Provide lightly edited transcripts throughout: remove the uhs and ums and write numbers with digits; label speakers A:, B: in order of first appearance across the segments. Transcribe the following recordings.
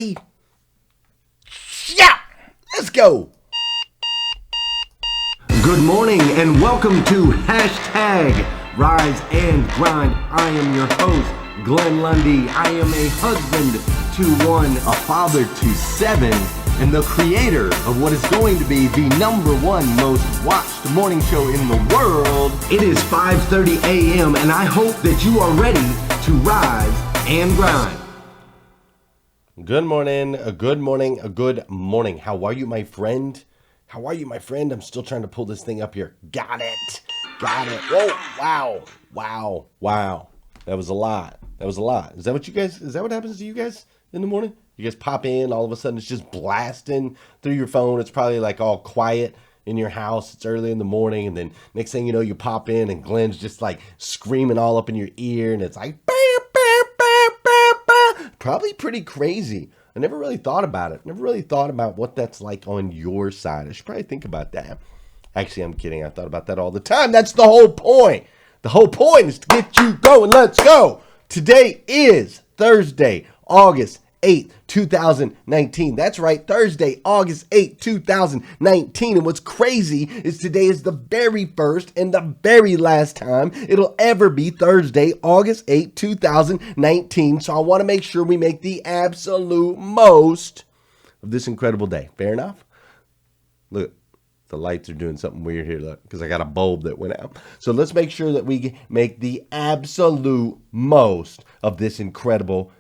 A: Yeah, let's go.
B: Good morning and welcome to Hashtag Rise and Grind. I am your host, Glenn Lundy. I am a husband to one, a father to seven, and the creator of what is going to be the #1 most watched morning show in the world. It is 5:30 a.m. and I hope that you are ready to rise and grind.
A: Good morning, good morning, good morning. How are you, my friend? How are you, my friend? I'm still trying to pull this thing up here. Got it. Whoa, wow. That was a lot. Is that what happens to you guys in the morning? You guys pop in, all of a sudden it's just blasting through your phone. It's probably like all quiet in your house. It's early in the morning, and then next thing you know, you pop in and Glenn's just like screaming all up in your ear, and it's like, probably pretty crazy. I never really thought about it. Never really thought about what that's like on your side. I should probably think about that. Actually, I'm kidding. I thought about that all the time. That's the whole point. The whole point is to get you going. Let's go. Today is Thursday, August 8th, 2019. That's right, Thursday, August 8th, 2019. And what's crazy is today is the very first and the very last time it'll ever be Thursday, August 8th, 2019. So I want to make sure we make the absolute most of this incredible day. Fair enough? Look, the lights are doing something weird here, look, because I got a bulb that went out. So let's make sure that we make the absolute most of this incredible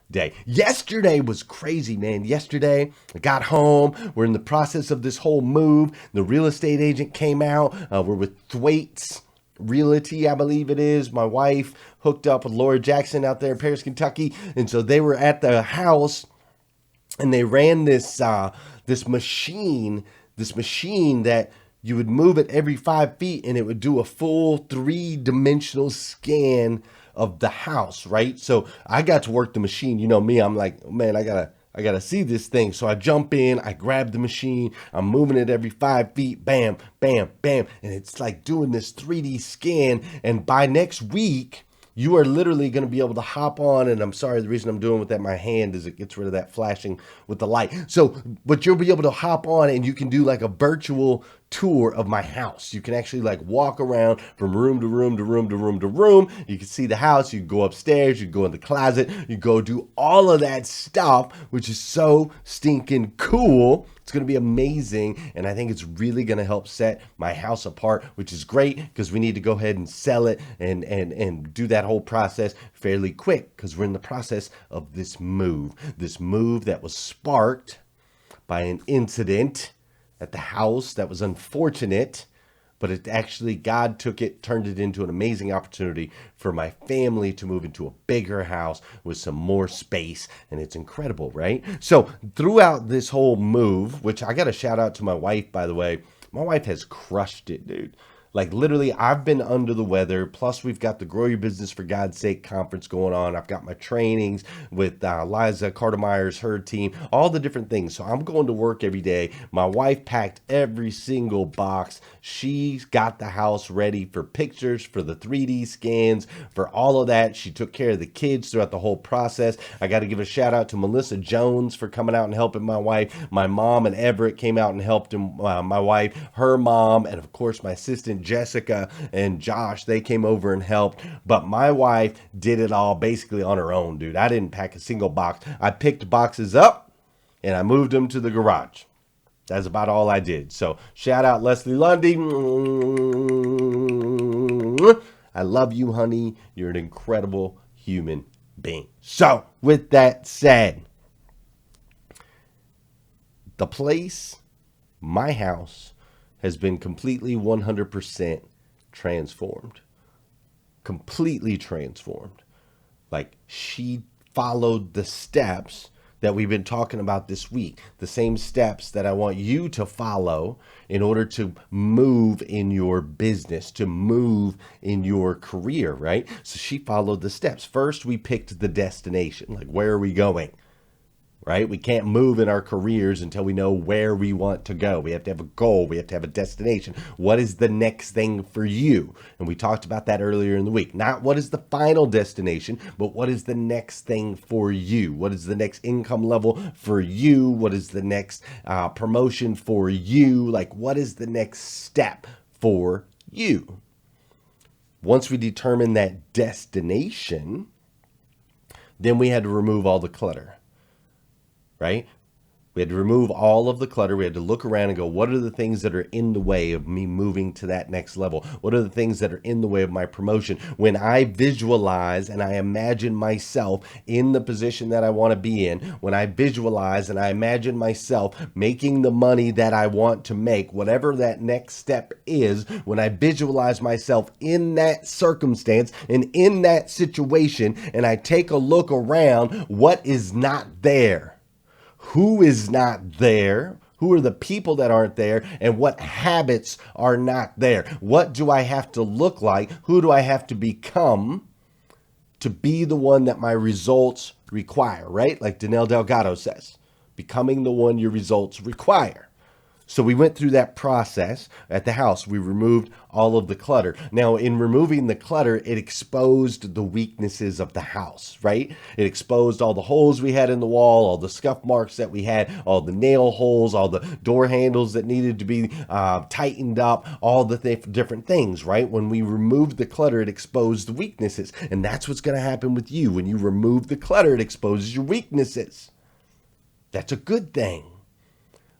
A: day. Yesterday was crazy, man. Yesterday, I got home. We're in the process of this whole move. The real estate agent came out. We're with Thwaites Realty, I believe it is. My wife hooked up with Laura Jackson out there in Paris, Kentucky. And so they were at the house and they ran this machine that you would move it every 5 feet and it would do a full 3-dimensional scan of the house, right? So I got to work the machine. You know me, I'm like, man, I gotta see this thing. So I jump in, I grab the machine, I'm moving it every 5 feet, bam, bam, bam. And it's like doing this 3D scan. And by next week, you are literally going to be able to hop on, and I'm sorry, the reason I'm doing with that my hand is it gets rid of that flashing with the light. So, but you'll be able to hop on and you can do like a virtual tour of my house. You can actually like walk around from room to room to room to room to room. You can see the house. You can go upstairs. You can go in the closet. You go do all of that stuff, which is so stinking cool. It's going to be amazing, and I think it's really going to help set my house apart, which is great because we need to go ahead and sell it and do that whole process fairly quick because we're in the process of this move that was sparked by an incident at the house that was unfortunate, but it actually, God took it, turned it into an amazing opportunity for my family to move into a bigger house with some more space, and it's incredible, right? So throughout this whole move, which I got to shout out to my wife, by the way, my wife has crushed it, dude. Like literally, I've been under the weather. Plus, we've got the Grow Your Business for God's Sake conference going on. I've got my trainings with Liza Carter-Meyer's, her team, all the different things. So I'm going to work every day. My wife packed every single box. She's got the house ready for pictures, for the 3D scans, for all of that. She took care of the kids throughout the whole process. I got to give a shout out to Melissa Jones for coming out and helping my wife. My mom and Everett came out and helped my wife, her mom, and of course my assistant Jessica and Josh, they came over and helped, but my wife did it all basically on her own, dude. I didn't pack a single box. I picked boxes up and I moved them to the garage. That's about all I did. So shout out Leslie Lundy. I love you, honey. You're an incredible human being. So with that said, the place, my house, has been completely 100% transformed. Completely transformed. Like she followed the steps that we've been talking about this week. The same steps that I want you to follow in order to move in your business, to move in your career, right? So she followed the steps. First, we picked the destination. Like, where are we going? right? We can't move in our careers until we know where we want to go. We have to have a goal. We have to have a destination. What is the next thing for you? And we talked about that earlier in the week. Not what is the final destination, but what is the next thing for you? What is the next income level for you? What is the next promotion for you? Like, what is the next step for you? Once we determine that destination, then we had to remove all the clutter. Right? We had to remove all of the clutter. We had to look around and go, what are the things that are in the way of me moving to that next level? What are the things that are in the way of my promotion? When I visualize and I imagine myself in the position that I want to be in, when I visualize and I imagine myself making the money that I want to make, whatever that next step is, when I visualize myself in that circumstance and in that situation, and I take a look around, what is not there? Who is not there? Who are the people that aren't there? And what habits are not there? What do I have to look like? Who do I have to become to be the one that my results require, right? Like Danielle Delgado says, becoming the one your results require. So we went through that process at the house. We removed all of the clutter. Now, in removing the clutter, it exposed the weaknesses of the house, right? It exposed all the holes we had in the wall, all the scuff marks that we had, all the nail holes, all the door handles that needed to be tightened up, all the different things, right? When we removed the clutter, it exposed the weaknesses. And that's what's going to happen with you. When you remove the clutter, it exposes your weaknesses. That's a good thing.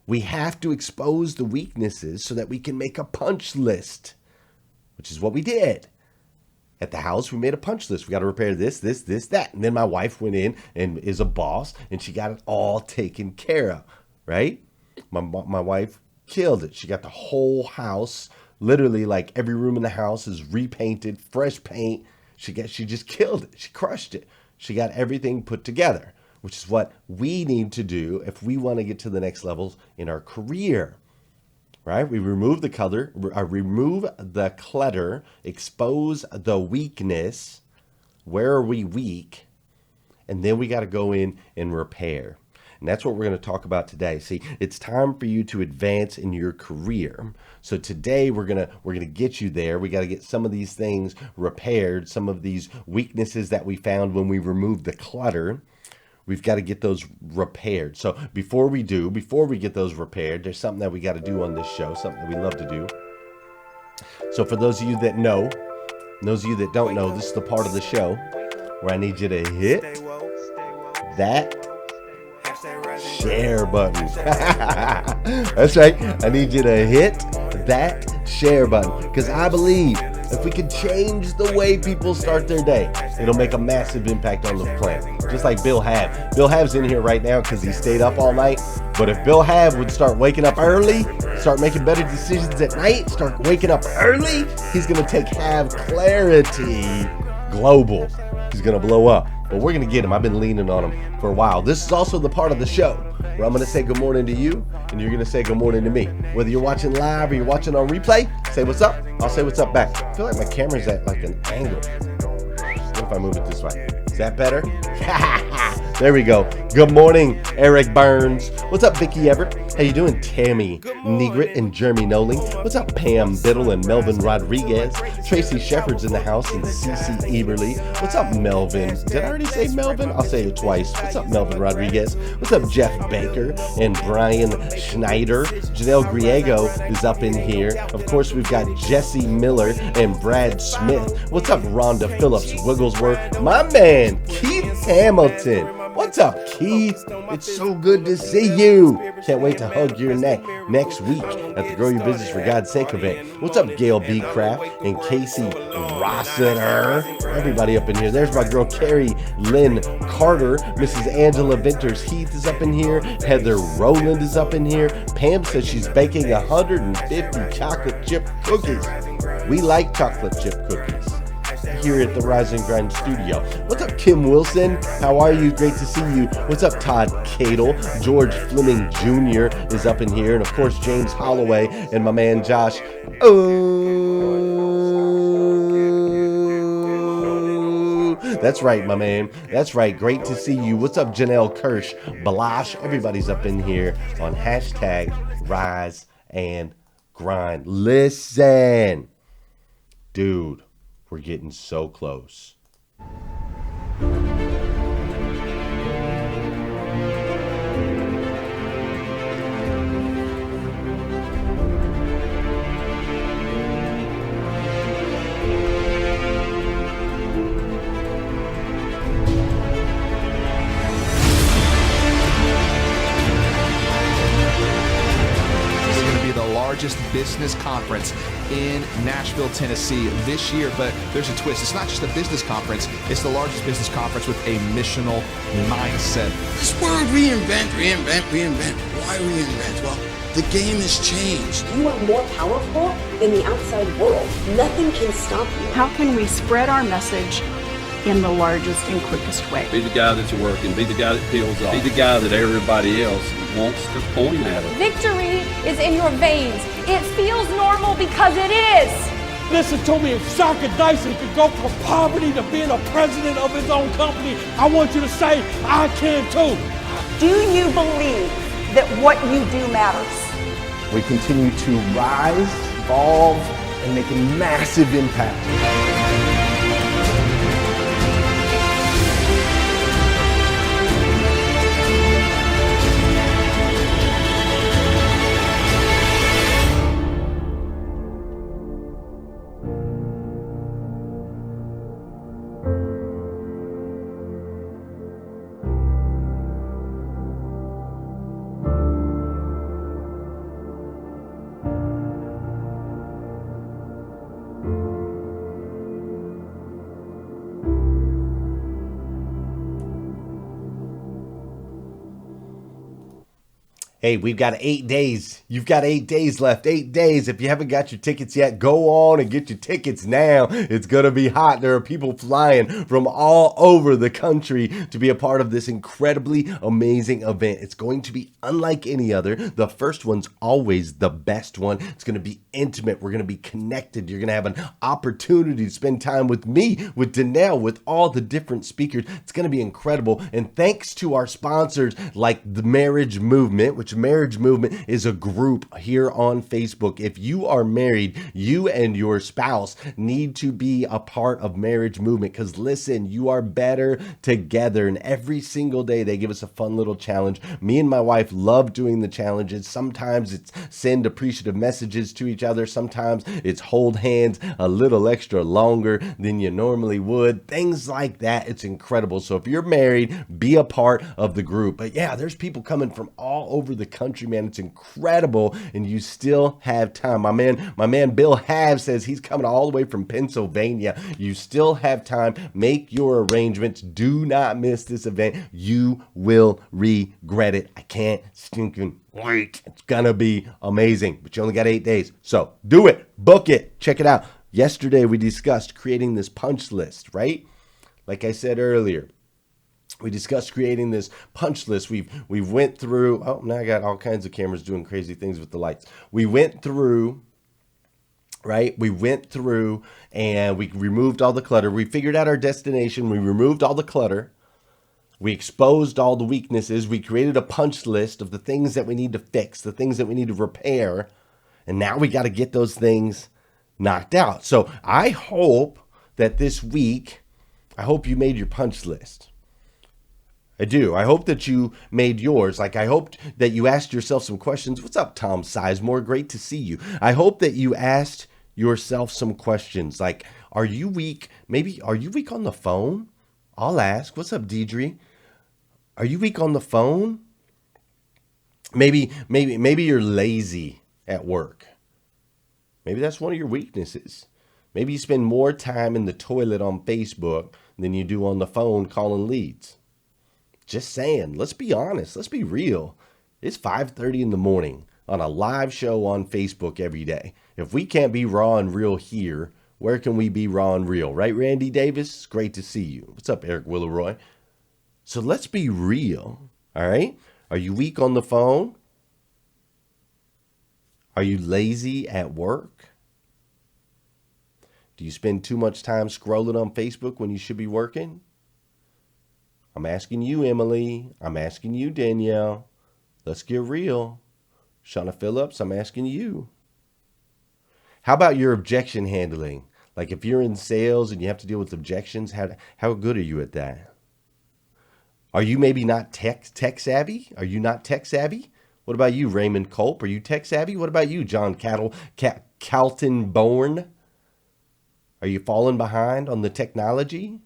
A: We have to expose the weaknesses so that we can make a punch list, which is what we did. At the house, we made a punch list. We got to repair this, that. And then my wife went in and is a boss, and she got it all taken care of, right? My wife killed it. She got the whole house, literally like every room in the house is repainted, fresh paint. She just killed it. She crushed it. She got everything put together, which is what we need to do if we want to get to the next levels in our career, right? We remove the clutter, expose the weakness. Where are we weak? And then we got to go in and repair. And that's what we're going to talk about today. See, it's time for you to advance in your career. So today we're going to get you there. We got to get some of these things repaired, some of these weaknesses that we found when we removed the clutter. We've got to get those repaired. So before we get those repaired, there's something that we got to do on this show, something that we love to do. So for those of you that know, and those of you that don't know, this is the part of the show where I need you to hit that share button. That's right. I need you to hit that share button, because I believe if we could change the way people start their day, it'll make a massive impact on the planet. Just like Bill Hav. Bill Hav's in here right now because he stayed up all night. But if Bill Hav would start waking up early, start making better decisions at night, start waking up early, he's going to take Have Clarity global. He's going to blow up. But we're going to get him. I've been leaning on him for a while. This is also the part of the show where I'm going to say good morning to you, and you're going to say good morning to me. Whether you're watching live or you're watching on replay, say what's up. I'll say what's up back. I feel like my camera's at like an angle. What if I move it this way? Is that better? There we go. Good morning, Eric Burns. What's up, Vicky Everett? How you doing, Tammy Negrit and Jeremy Noling? What's up, Pam Biddle and Melvin Rodriguez? Tracy Shepard's in the house and Cece Eberly. What's up, Melvin? Did I already say Melvin? I'll say it twice. What's up, Melvin Rodriguez? What's up, Jeff Baker and Brian Schneider? Janelle Griego is up in here. Of course, we've got Jesse Miller and Brad Smith. What's up, Rhonda Phillips Wigglesworth? My man, Keith Hamilton. What's up, Keith? It's so good to see you. Can't wait to hug your neck next week at the Grow Your Business for God's Sake event. What's up, Gail B. Craft and Casey Rossiter? Everybody up in here. There's my girl, Carrie Lynn Carter. Mrs. Angela Venters Heath is up in here. Heather Rowland is up in here. Pam says she's baking 150 chocolate chip cookies. We like chocolate chip cookies here at the Rise and Grind studio. What's up, Kim Wilson? How are you? Great to see you. What's up, Todd Cadle? George Fleming Jr. is up in here. And of course, James Holloway and my man Josh. That's right, my man. That's right. Great to see you. What's up, Janelle Kirsch, Balash? Everybody's up in here on hashtag Rise and Grind. Listen, dude, we're getting so close.
C: Largest business conference in Nashville, Tennessee this year, but there's a twist. It's not just a business conference, it's the largest business conference with a missional mindset.
D: This word reinvent. Why reinvent? Well, the game has changed.
E: You are more powerful than the outside world. Nothing can stop you.
F: How can we spread our message in the largest and quickest way?
G: Be the guy that's working, be the guy that peels off, be the guy that everybody else wants to point at him.
H: Victory is in your veins. It feels normal because it is.
I: Listen to me, if Shaka Dyson could go from poverty to being a president of his own company, I want you to say, I can too.
F: Do you believe that what you do matters?
B: We continue to rise, evolve, and make a massive impact.
A: Hey, we've got 8 days. You've got 8 days left. 8 days. If you haven't got your tickets yet, go on and get your tickets now. It's going to be hot. There are people flying from all over the country to be a part of this incredibly amazing event. It's going to be unlike any other. The first one's always the best one. It's going to be intimate. We're going to be connected. You're going to have an opportunity to spend time with me, with Danelle, with all the different speakers. It's going to be incredible. And thanks to our sponsors like the Marriage Movement, which Marriage Movement is a group here on Facebook. If you are married, you and your spouse need to be a part of Marriage Movement, because listen, you are better together. And every single day they give us a fun little challenge. Me and my wife love doing the challenges. Sometimes it's send appreciative messages to each other. Sometimes it's hold hands a little extra longer than you normally would. Things like that. It's incredible. So if you're married, be a part of the group. But yeah, there's people coming from all over the country, man. It's incredible, and you still have time. My man Bill Have says he's coming all the way from Pennsylvania. You still have time. Make your arrangements. Do not miss this event. You will regret it. I can't stinking wait. It's gonna be amazing, but you only got 8 days, so do it. Book it. Check it out. Yesterday we discussed creating this punch list, right? Like I said earlier, we discussed creating this punch list. We went through, oh, now I got all kinds of cameras doing crazy things with the lights. We went through, right? We went through and we removed all the clutter. We figured out our destination. We removed all the clutter. We exposed all the weaknesses. We created a punch list of the things that we need to fix, the things that we need to repair. And now we got to get those things knocked out. So I hope that this week, I hope you made your punch list. I do. I hope that you made yours. Like, I hope that you asked yourself some questions. What's up, Tom Sizemore? Great to see you. I hope that you asked yourself some questions. Like, are you weak? Maybe, are you weak on the phone? I'll ask. What's up, Deidre? Are you weak on the phone? Maybe you're lazy at work. Maybe that's one of your weaknesses. Maybe you spend more time in the toilet on Facebook than you do on the phone calling leads. Just saying, let's be honest. Let's be real. It's 5:30 in the morning on a live show on Facebook every day. If we can't be raw and real here, where can we be raw and real? Right, Randy Davis? Great to see you. What's up, Eric Willeroy? So let's be real, all right? Are you weak on the phone? Are you lazy at work? Do you spend too much time scrolling on Facebook when you should be working? I'm asking you, Emily. I'm asking you, Danielle. Let's get real. Shauna Phillips, I'm asking you. How about your objection handling? Like if you're in sales and you have to deal with objections, how good are you at that? Are you maybe not tech savvy? Are you not tech savvy? What about you, Raymond Culp? Are you tech savvy? What about you, John Calton Bourne? Are you falling behind on the technology?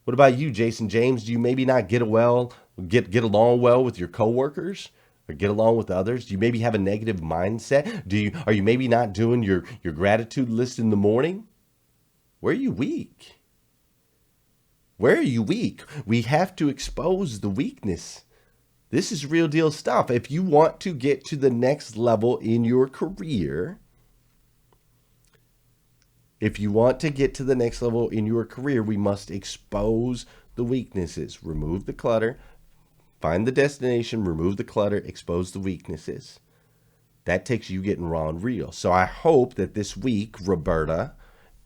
A: What about you, Jason James? Do you maybe not get along well with your coworkers or get along with others? Do you maybe have a negative mindset? Are you maybe not doing your gratitude list in the morning? Where are you weak? Where are you weak? We have to expose the weakness. This is real deal stuff. If you want to get to the next level in your career, we must expose the weaknesses. Remove the clutter. Find the destination, remove the clutter, expose the weaknesses. That takes you getting raw and real. So I hope that this week, Roberta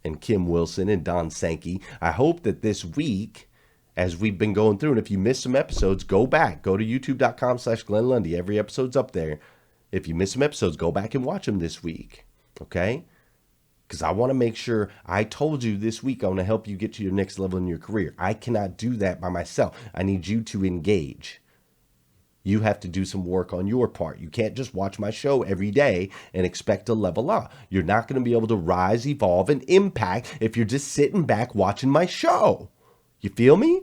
A: and Kim Wilson and Don Sankey, I hope that this week, as we've been going through, and if you missed some episodes, go back. Go to youtube.com/Glenn Lundy. Every episode's up there. If you missed some episodes, go back and watch them this week. Okay? Because I want to make sure I told you this week I want to help you get to your next level in your career. I cannot do that by myself. I need you to engage. You have to do some work on your part. You can't just watch my show every day and expect to level up. You're not going to be able to rise, evolve, and impact if you're just sitting back watching my show. You feel me?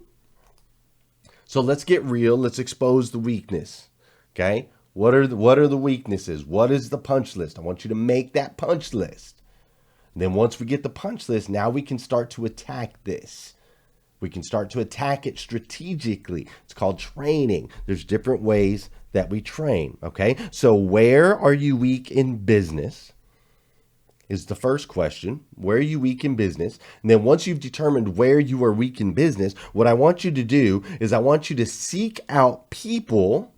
A: So let's get real. Let's expose the weakness. Okay? What are the weaknesses? What is the punch list? I want you to make that punch list. And then once we get the punch list, now we can start to attack this. We can start to attack it strategically. It's called training. There's different ways that we train, okay? So where are you weak in business is the first question. Where are you weak in business? And then once you've determined where you are weak in business, what I want you to do is I want you to seek out people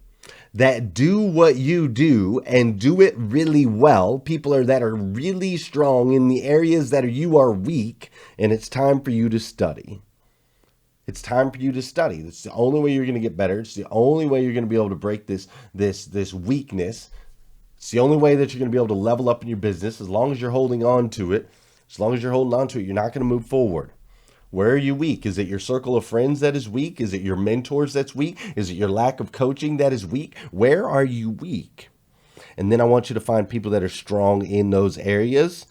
A: that do what you do and do it really well. People that are really strong in the areas that you are weak, and it's time for you to study. It's time for you to study. It's the only way you're going to get better. It's the only way you're going to be able to break this weakness. It's the only way that you're going to be able to level up in your business. As long as you're holding on to it, you're not going to move forward. Where are you weak? Is it your circle of friends that is weak? Is it your mentors that's weak? Is it your lack of coaching that is weak? Where are you weak? And then I want you to find people that are strong in those areas.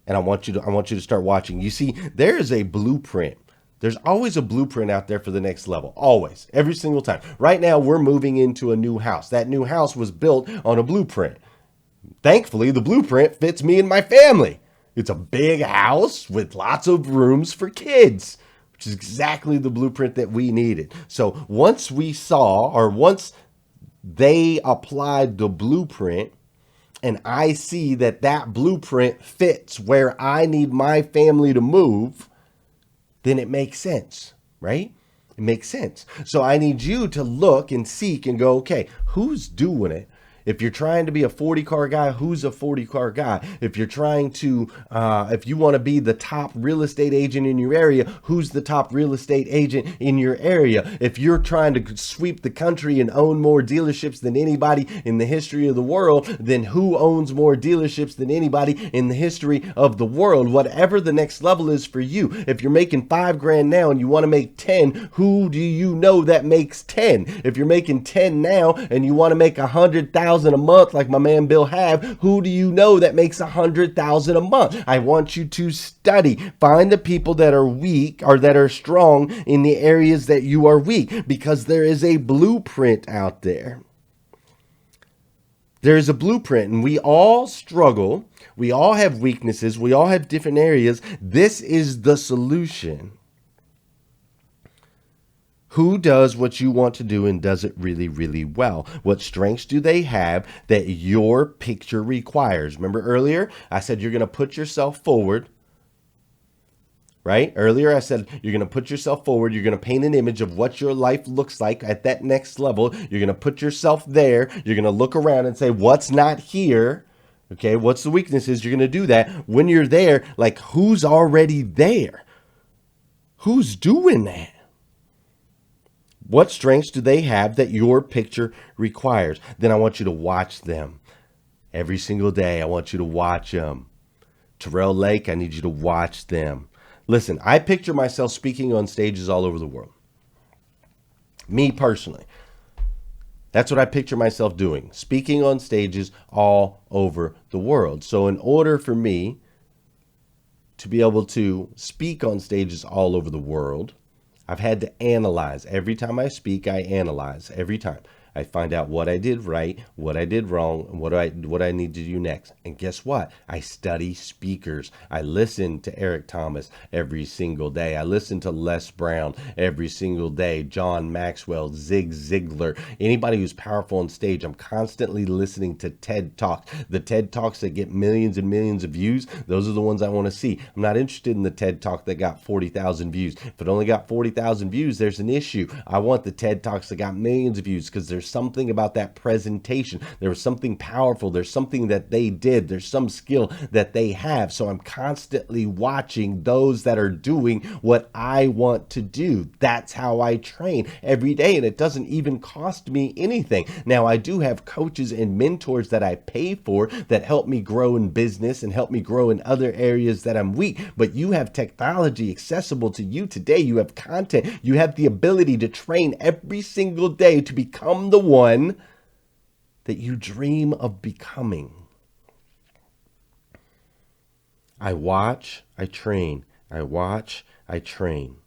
A: And I want you to start watching. You see, there is a blueprint. There's always a blueprint out there for the next level. Always. Every single time. Right now, we're moving into a new house. That new house was built on a blueprint. Thankfully, the blueprint fits me and my family. It's a big house with lots of rooms for kids, which is exactly the blueprint that we needed. So once they applied the blueprint, and I see that blueprint fits where I need my family to move, then it makes sense, right? It makes sense. So I need you to look and seek and go, okay, who's doing it? If you're trying to be a 40-car guy, who's a 40-car guy? If you're trying to, if you want to be the top real estate agent in your area, who's the top real estate agent in your area? If you're trying to sweep the country and own more dealerships than anybody in the history of the world, then who owns more dealerships than anybody in the history of the world? Whatever the next level is for you. If you're making $5,000 now and you want to make 10, who do you know that makes 10? If you're making 10 now and you want to make 100,000 a month like my man Bill Have, who do you know that makes 100,000 a month? I want you to study. Find the people that are weak or that are strong in the areas that you are weak, because there is a blueprint out there. There is a blueprint, and we all struggle. We all have weaknesses. We all have different areas. This is the solution. Who does what you want to do and does it really, really well? What strengths do they have that your picture requires? Remember earlier, I said you're going to put yourself forward, right? Earlier, I said you're going to put yourself forward. You're going to paint an image of what your life looks like at that next level. You're going to put yourself there. You're going to look around and say, what's not here? Okay, what's the weaknesses? You're going to do that. When you're there, like, who's already there? Who's doing that? What strengths do they have that your picture requires? Then I want you to watch them. Every single day, I want you to watch them. Terrell Lake, I need you to watch them. Listen, I picture myself speaking on stages all over the world. Me personally. That's what I picture myself doing, speaking on stages all over the world. So in order for me to be able to speak on stages all over the world, I've had to analyze. Every time I speak, I analyze. Every time. I find out what I did right, what I did wrong, and what I need to do next. And guess what? I study speakers. I listen to Eric Thomas every single day. I listen to Les Brown every single day. John Maxwell, Zig Ziglar, anybody who's powerful on stage. I'm constantly listening to TED Talks. The TED Talks that get millions and millions of views, those are the ones I want to see. I'm not interested in the TED Talk that got 40,000 views. If it only got 40,000 views, there's an issue. I want the TED Talks that got millions of views because there's something about that presentation. There was something powerful. There's something that they did. There's some skill that they have. So I'm constantly watching those that are doing what I want to do. That's how I train every day. And it doesn't even cost me anything. Now, I do have coaches and mentors that I pay for that help me grow in business and help me grow in other areas that I'm weak. But you have technology accessible to you today. You have content. You have the ability to train every single day to become the one that you dream of becoming. I watch, I train. I watch, I train.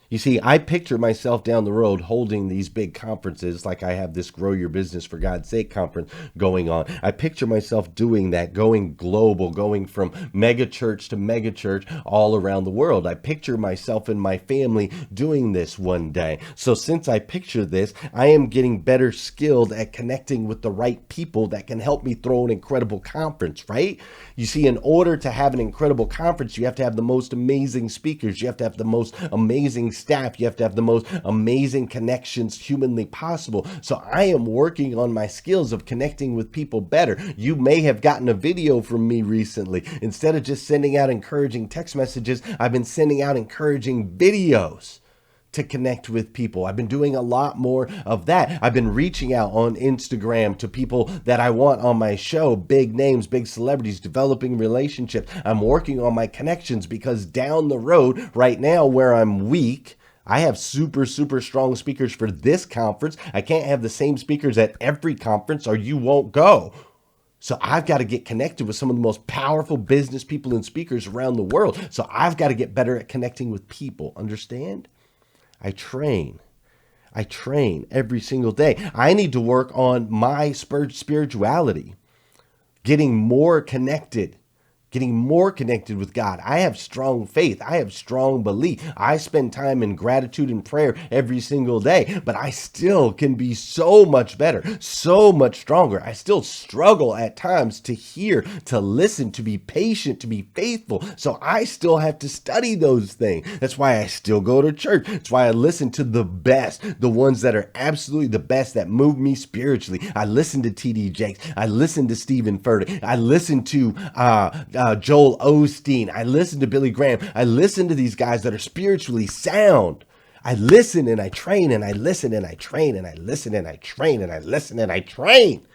A: You see, I picture myself down the road holding these big conferences like I have this Grow Your Business for God's Sake conference going on. I picture myself doing that, going global, going from mega church to mega church all around the world. I picture myself and my family doing this one day. So since I picture this, I am getting better skilled at connecting with the right people that can help me throw an incredible conference, right? You see, in order to have an incredible conference, you have to have the most amazing speakers. You have to have the most amazing staff. You have to have the most amazing connections humanly possible. So I am working on my skills of connecting with people better. You may have gotten a video from me recently. Instead of just sending out encouraging text messages, I've been sending out encouraging videos to connect with people. I've been doing a lot more of that. I've been reaching out on Instagram to people that I want on my show, big names, big celebrities, developing relationships. I'm working on my connections because down the road, right now where I'm weak, I have super strong speakers for this conference. I can't have the same speakers at every conference or you won't go. So I've got to get connected with some of the most powerful business people and speakers around the world. So I've got to get better at connecting with people. Understand? I train every single day. I need to work on my spirituality, getting more connected with God. I have strong faith. I have strong belief. I spend time in gratitude and prayer every single day, but I still can be so much better, so much stronger. I still struggle at times to hear, to listen, to be patient, to be faithful. So I still have to study those things. That's why I still go to church. That's why I listen to the best, the ones that are absolutely the best that move me spiritually. I listen to TD Jakes. I listen to Stephen Furtick. I listen to Joel Osteen. I listen to Billy Graham. I listen to these guys that are spiritually sound. I listen and I train and I listen and I train and I listen and I train and I listen and I train.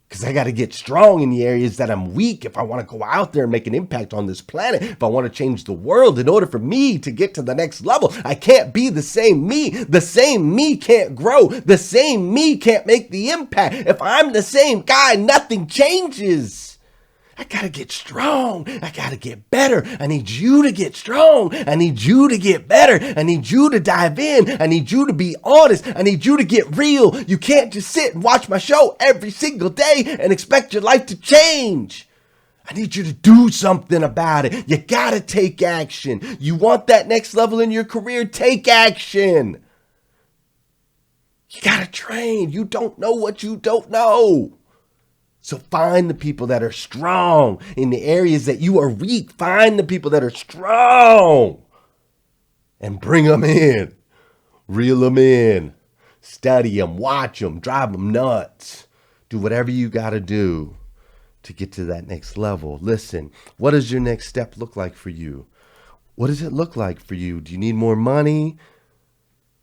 A: Because I got to get strong in the areas that I'm weak if I want to go out there and make an impact on this planet. If I want to change the world, in order for me to get to the next level, I can't be the same me. The same me can't grow. The same me can't make the impact. If I'm the same guy, nothing changes. I got to get strong. I got to get better. I need you to get strong. I need you to get better. I need you to dive in. I need you to be honest. I need you to get real. You can't just sit and watch my show every single day and expect your life to change. I need you to do something about it. You got to take action. You want that next level in your career? Take action. You got to train. You don't know what you don't know. So find the people that are strong in the areas that you are weak. Find the people that are strong and bring them in. Reel them in. Study them. Watch them. Drive them nuts. Do whatever you got to do to get to that next level. Listen, what does your next step look like for you? What does it look like for you? Do you need more money?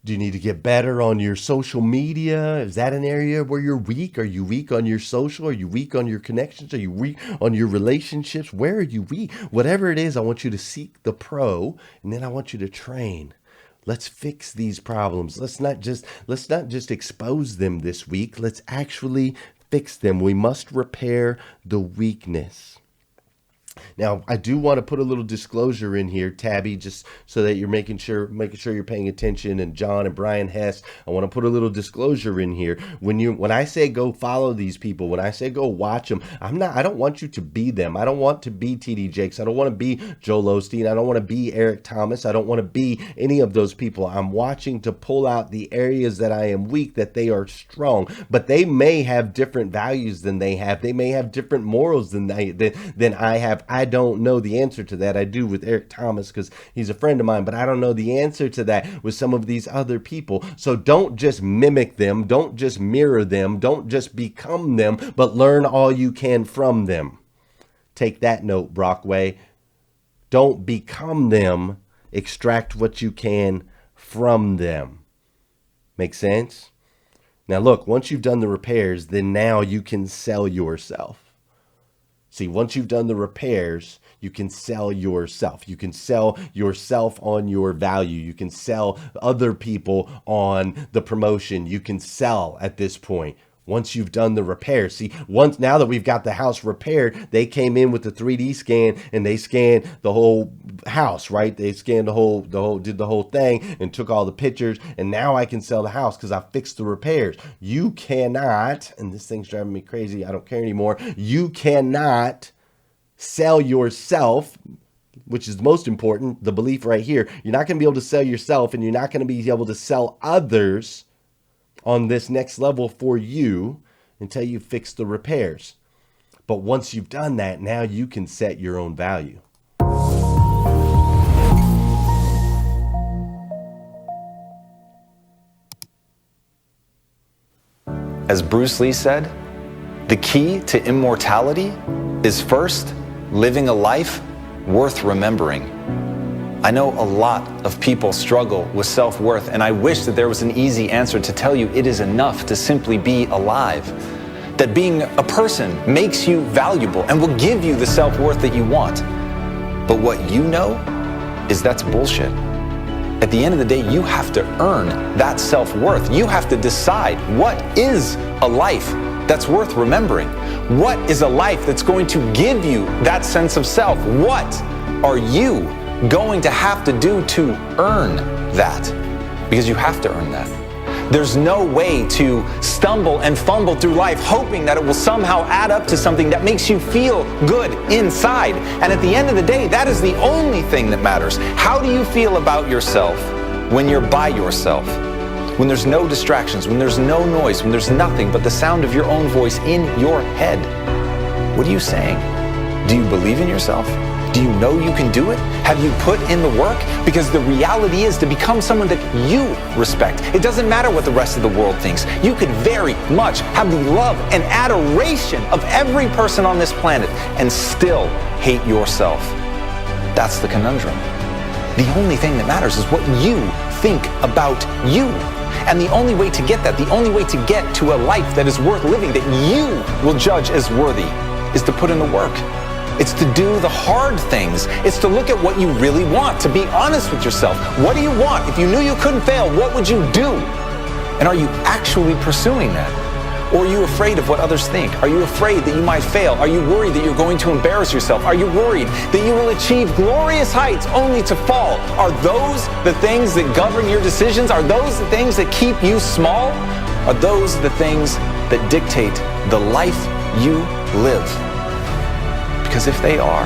A: Do you need to get better on your social media? Is that an area where you're weak? Are you weak on your social? Are you weak on your connections? Are you weak on your relationships? Where are you weak? Whatever it is, I want you to seek the pro, and then I want you to train. Let's fix these problems. Let's not just expose them this week. Let's actually fix them. We must repair the weakness. Now, I do want to put a little disclosure in here, Tabby, just so that you're making sure you're paying attention. And John and Brian Hess, I want to put a little disclosure in here. When I say go follow these people, when I say go watch them, I don't want you to be them. I don't want to be TD Jakes. I don't want to be Joel Osteen. I don't want to be Eric Thomas. I don't want to be any of those people. I'm watching to pull out the areas that I am weak, that they are strong, but they may have different values than they have. They may have different morals than I have. I don't know the answer to that. I do with Eric Thomas because he's a friend of mine, but I don't know the answer to that with some of these other people. So don't just mimic them. Don't just mirror them. Don't just become them, but learn all you can from them. Take that note, Brockway. Don't become them. Extract what you can from them. Make sense? Now look, once you've done the repairs, then now you can sell yourself. See, once you've done the repairs, you can sell yourself. You can sell yourself on your value. You can sell other people on the promotion. You can sell at this point. Once you've done the repair. See, now that we've got the house repaired, they came in with the 3D scan and they scanned the whole house, right? They scanned did the whole thing and took all the pictures. And now I can sell the house because I fixed the repairs. You cannot, and this thing's driving me crazy, I don't care anymore. You cannot sell yourself, which is the most important, the belief right here. You're not going to be able to sell yourself, and you're not going to be able to sell others on this next level for you until you fix the repairs. But once you've done that, now you can set your own value.
J: As Bruce Lee said, the key to immortality is first living a life worth remembering. I know a lot of people struggle with self-worth, and I wish that there was an easy answer to tell you it is enough to simply be alive. That being a person makes you valuable and will give you the self-worth that you want. But what you know is that's bullshit. At the end of the day, you have to earn that self-worth. You have to decide what is a life that's worth remembering. What is a life that's going to give you that sense of self? What are you going to have to do to earn that? Because you have to earn that. There's no way to stumble and fumble through life hoping that it will somehow add up to something that makes you feel good inside. And at the end of the day, that is the only thing that matters. How do you feel about yourself when you're by yourself? When there's no distractions, when there's no noise, when there's nothing but the sound of your own voice in your head? What are you saying? Do you believe in yourself? Do you know you can do it? Have you put in the work? Because the reality is to become someone that you respect. It doesn't matter what the rest of the world thinks. You could very much have the love and adoration of every person on this planet and still hate yourself. That's the conundrum. The only thing that matters is what you think about you. And the only way to get that, the only way to get to a life that is worth living, that you will judge as worthy, is to put in the work. It's to do the hard things. It's to look at what you really want, to be honest with yourself. What do you want? If you knew you couldn't fail, what would you do? And are you actually pursuing that? Or are you afraid of what others think? Are you afraid that you might fail? Are you worried that you're going to embarrass yourself? Are you worried that you will achieve glorious heights only to fall? Are those the things that govern your decisions? Are those the things that keep you small? Are those the things that dictate the life you live? Because if they are,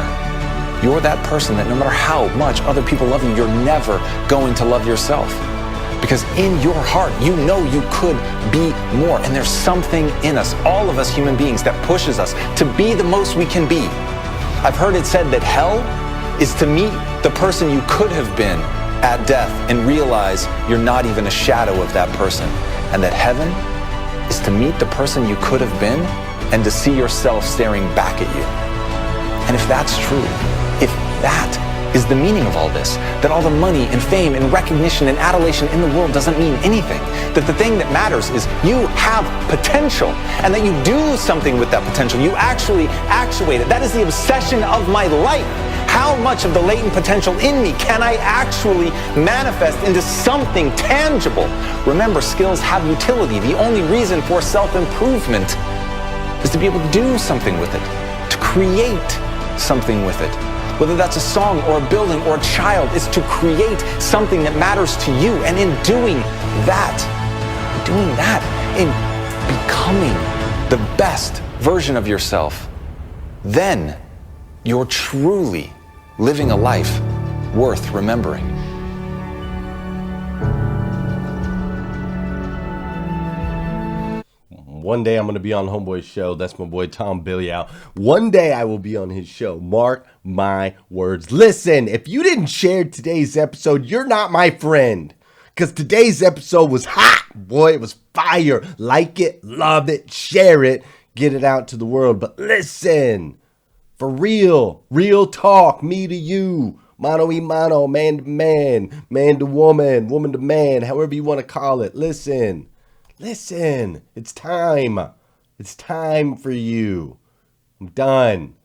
J: you're that person that no matter how much other people love you, you're never going to love yourself. Because in your heart, you know you could be more. And there's something in us, all of us human beings, that pushes us to be the most we can be. I've heard it said that hell is to meet the person you could have been at death and realize you're not even a shadow of that person. And that heaven is to meet the person you could have been and to see yourself staring back at you. And if that's true, if that is the meaning of all this. That all the money and fame and recognition and adulation in the world doesn't mean anything. That the thing that matters is you have potential, and that you do something with that potential. You actually actuate it. That is the obsession of my life. How much of the latent potential in me can I actually manifest into something tangible? Remember, skills have utility. The only reason for self-improvement is to be able to do something with it, to create something with it. Whether that's a song or a building or a child, it's to create something that matters to you. And in doing that, in becoming the best version of yourself, then you're truly living a life worth remembering.
A: One day I'm going to be on Homeboy's show. That's my boy Tom Billiow. One day I will be on his show. Mark my words. Listen, if you didn't share today's episode, you're not my friend. Because today's episode was hot. Boy, it was fire. Like it, love it, share it, get it out to the world. But listen, for real talk, me to you, mano y mano, man to man, man to woman, woman to man, however you want to call it. Listen, it's time. It's time for you. I'm done.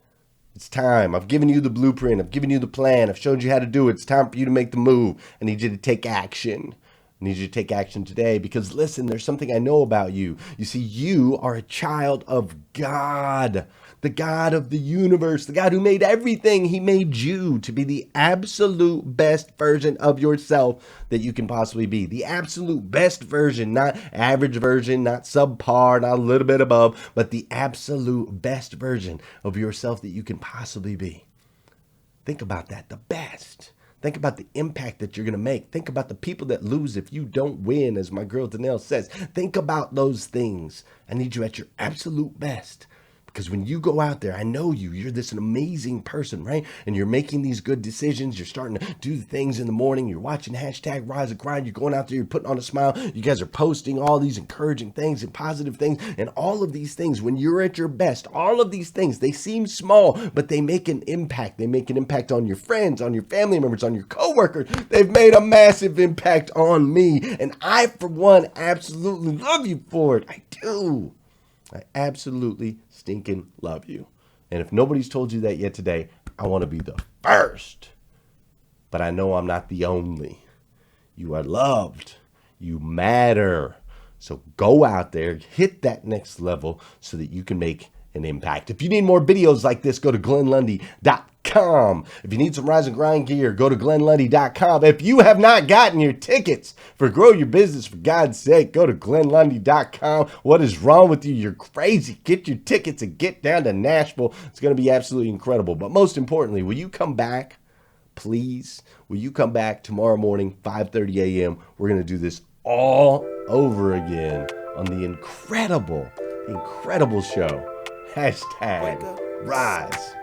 A: It's time. I've given you the blueprint. I've given you the plan. I've showed you how to do it. It's time for you to make the move. I need you to take action. I need you to take action today because, listen, there's something I know about you. You see, you are a child of God, the God of the universe, the God who made everything. He made you to be the absolute best version of yourself that you can possibly be. The absolute best version, not average version, not subpar, not a little bit above, but the absolute best version of yourself that you can possibly be. Think about that, the best. Think about the impact that you're going to make. Think about the people that lose if you don't win, as my girl Danelle says. Think about those things. I need you at your absolute best. Because when you go out there, I know you're this an amazing person, right? And you're making these good decisions. You're starting to do the things in the morning. You're watching hashtag Rise and Grind. You're going out there, you're putting on a smile. You guys are posting all these encouraging things and positive things. And all of these things, when you're at your best, all of these things, they seem small, but they make an impact. They make an impact on your friends, on your family members, on your coworkers. They've made a massive impact on me. And I, for one, absolutely love you for it. I do. I absolutely stinking love you. And if nobody's told you that yet today, I want to be the first. But I know I'm not the only. You are loved. You matter. So go out there, hit that next level so that you can make an impact. If you need more videos like this, go to GlennLundy.com. If you need some Rise and Grind gear, go to GlennLundy.com. If you have not gotten your tickets for Grow Your Business, for God's sake, go to GlennLundy.com. What is wrong with you? You're crazy. Get your tickets and get down to Nashville. It's going to be absolutely incredible. But most importantly, will you come back? Please, will you come back tomorrow morning, 5:30 a.m.? We're going to do this all over again on the incredible show. Hashtag Rise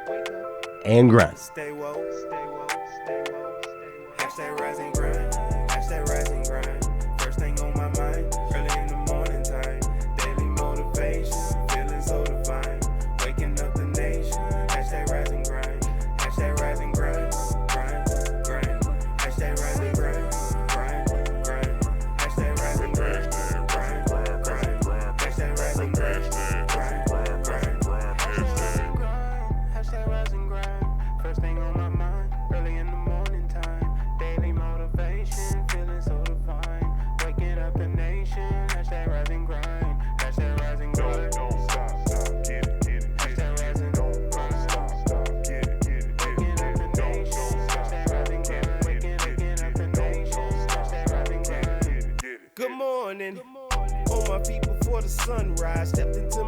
A: and Grind.
K: Stay woke, stay woke, stay woke, stay woke. Hashtag Rise and Grind. Hashtag Rise and Grind. First thing on my mind, early in the morning time. Daily motivation, feeling so divine. Waking up the nation. Hashtag Rise and Grind. Hashtag Rise and Grind. Grind, grind. Hashtag Rise and Grind. Grind, grind. Hashtag Rise and Grind. Grind, grind. Hashtag Rise and Grind. First thing on my mind, early in the morning time. Daily motivation, feeling so divine. Waking up the nation, hashtag Rise and Grind. Hashtag Rise and Grind. Don't stop, get it, get it. Hashtag Rise and Grind. Don't stop, get it, get it. Waking up the nation, hashtag Rise and Grind. Waking up the nation, hashtag Rise and Grind. Good morning. On my feet before the sunrise, stepped into